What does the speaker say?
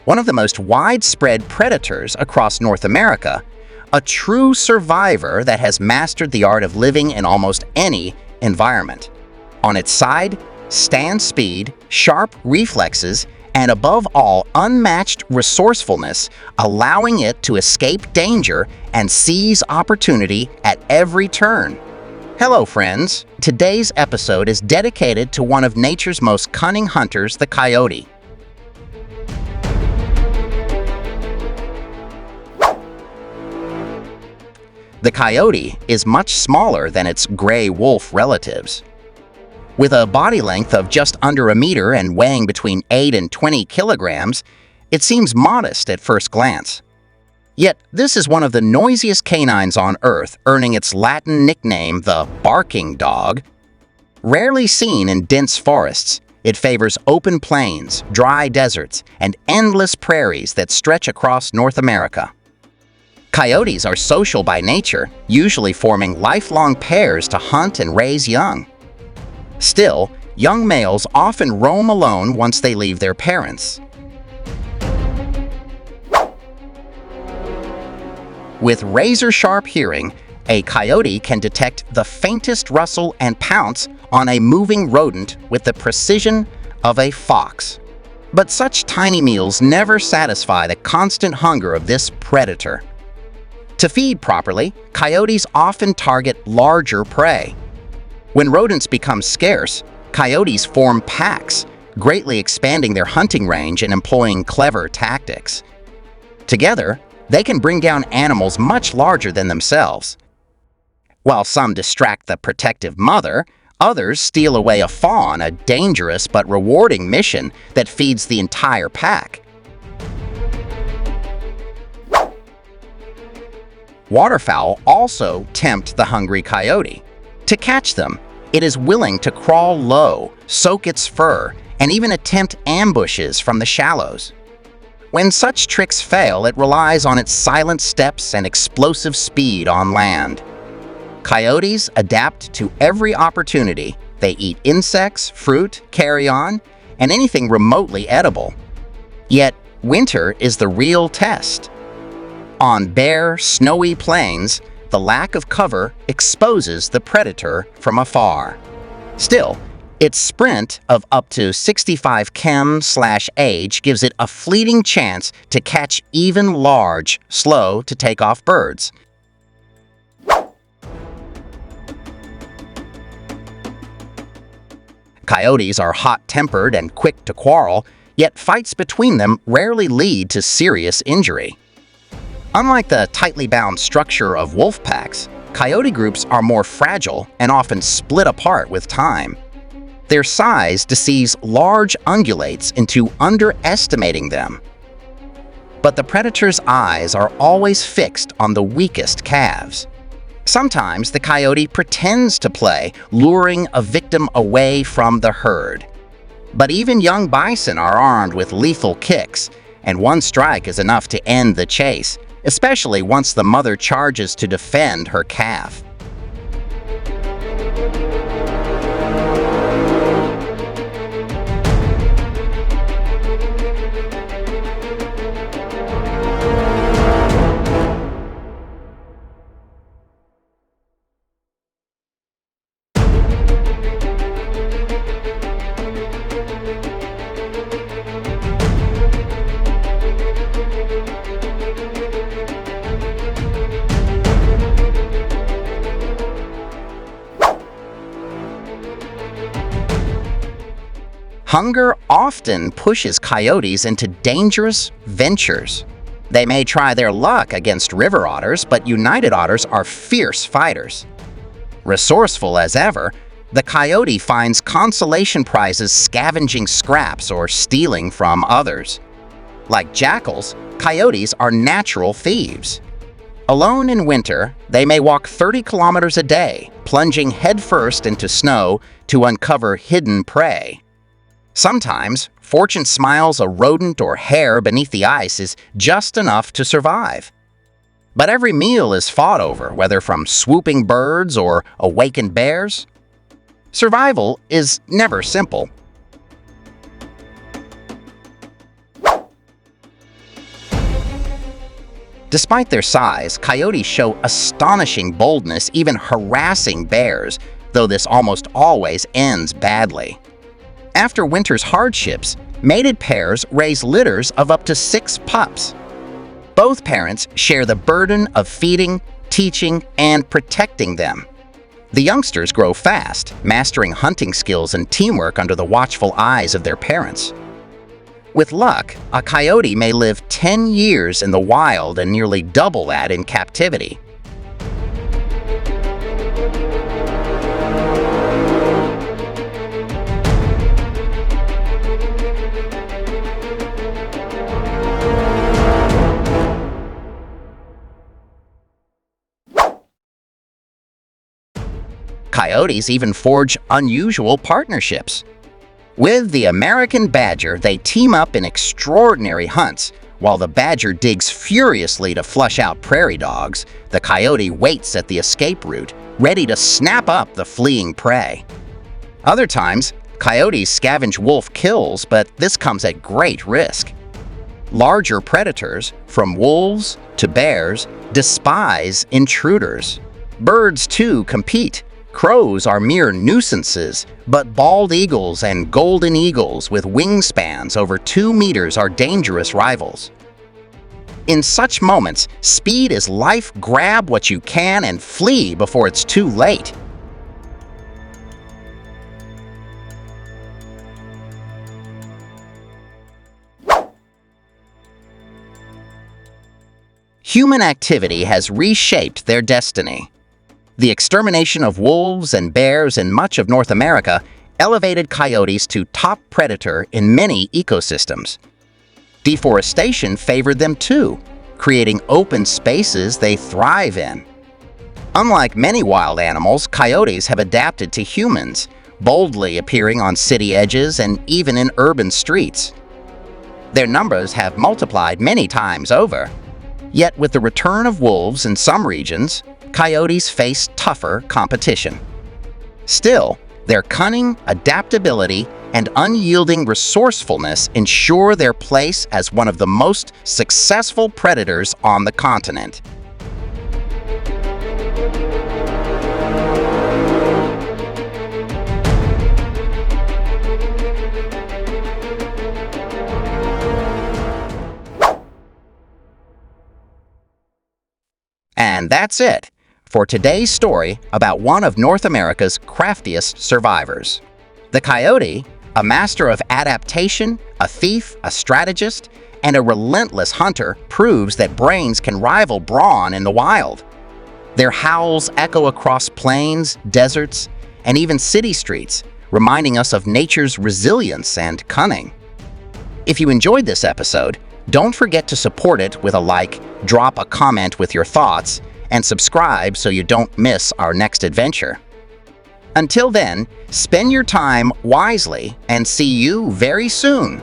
one of the most widespread predators across North America, a true survivor that has mastered the art of living in almost any environment. On its side, stand speed, sharp reflexes, and above all, unmatched resourcefulness, allowing it to escape danger and seize opportunity at every turn. Hello, friends. Today's episode is dedicated to one of nature's most cunning hunters, the coyote. The coyote is much smaller than its gray wolf relatives. With a body length of just under a meter and weighing between 8 and 20 kilograms, it seems modest at first glance. Yet, this is one of the noisiest canines on Earth, earning its Latin nickname, the barking dog. Rarely seen in dense forests, it favors open plains, dry deserts, and endless prairies that stretch across North America. Coyotes are social by nature, usually forming lifelong pairs to hunt and raise young. Still, young males often roam alone once they leave their parents. With razor-sharp hearing, a coyote can detect the faintest rustle and pounce on a moving rodent with the precision of a fox. But such tiny meals never satisfy the constant hunger of this predator. To feed properly, coyotes often target larger prey. When rodents become scarce, coyotes form packs, greatly expanding their hunting range and employing clever tactics. Together, they can bring down animals much larger than themselves. While some distract the protective mother, others steal away a fawn, a dangerous but rewarding mission that feeds the entire pack. Waterfowl also tempt the hungry coyote. To catch them, it is willing to crawl low, soak its fur, and even attempt ambushes from the shallows. When such tricks fail, it relies on its silent steps and explosive speed on land. Coyotes adapt to every opportunity. They eat insects, fruit, carrion, and anything remotely edible. Yet, winter is the real test. On bare, snowy plains, the lack of cover exposes the predator from afar. Still, its sprint of up to 65 km/h gives it a fleeting chance to catch even large, slow-to-take-off birds. Coyotes are hot-tempered and quick to quarrel, yet fights between them rarely lead to serious injury. Unlike the tightly bound structure of wolf packs, coyote groups are more fragile and often split apart with time. Their size deceives large ungulates into underestimating them. But the predator's eyes are always fixed on the weakest calves. Sometimes the coyote pretends to play, luring a victim away from the herd. But even young bison are armed with lethal kicks, and one strike is enough to end the chase, especially once the mother charges to defend her calf. Hunger often pushes coyotes into dangerous ventures. They may try their luck against river otters, but united otters are fierce fighters. Resourceful as ever, the coyote finds consolation prizes scavenging scraps or stealing from others. Like jackals, coyotes are natural thieves. Alone in winter, they may walk 30 kilometers a day, plunging headfirst into snow to uncover hidden prey. Sometimes, fortune smiles a rodent or hare beneath the ice is just enough to survive. But every meal is fought over, whether from swooping birds or awakened bears. Survival is never simple. Despite their size, coyotes show astonishing boldness, even harassing bears, though this almost always ends badly. After winter's hardships, mated pairs raise litters of up to 6 pups. Both parents share the burden of feeding, teaching, and protecting them. The youngsters grow fast, mastering hunting skills and teamwork under the watchful eyes of their parents. With luck, a coyote may live 10 years in the wild and nearly double that in captivity. Coyotes even forge unusual partnerships. With the American badger, they team up in extraordinary hunts. While the badger digs furiously to flush out prairie dogs, the coyote waits at the escape route, ready to snap up the fleeing prey. Other times, coyotes scavenge wolf kills, but this comes at great risk. Larger predators, from wolves to bears, despise intruders. Birds, too, compete. Crows are mere nuisances, but bald eagles and golden eagles with wingspans over 2 meters are dangerous rivals. In such moments, speed is life. Grab what you can and flee before it's too late. Human activity has reshaped their destiny. The extermination of wolves and bears in much of North America elevated coyotes to top predator in many ecosystems. Deforestation favored them too, creating open spaces they thrive in. Unlike many wild animals, coyotes have adapted to humans, boldly appearing on city edges and even in urban streets. Their numbers have multiplied many times over. Yet with the return of wolves in some regions, coyotes face tougher competition. Still, their cunning, adaptability, and unyielding resourcefulness ensure their place as one of the most successful predators on the continent. And that's it for today's story about one of North America's craftiest survivors. The coyote, a master of adaptation, a thief, a strategist, and a relentless hunter, proves that brains can rival brawn in the wild. Their howls echo across plains, deserts, and even city streets, reminding us of nature's resilience and cunning. If you enjoyed this episode, don't forget to support it with a like, drop a comment with your thoughts, and subscribe so you don't miss our next adventure. Until then, spend your time wisely and see you very soon.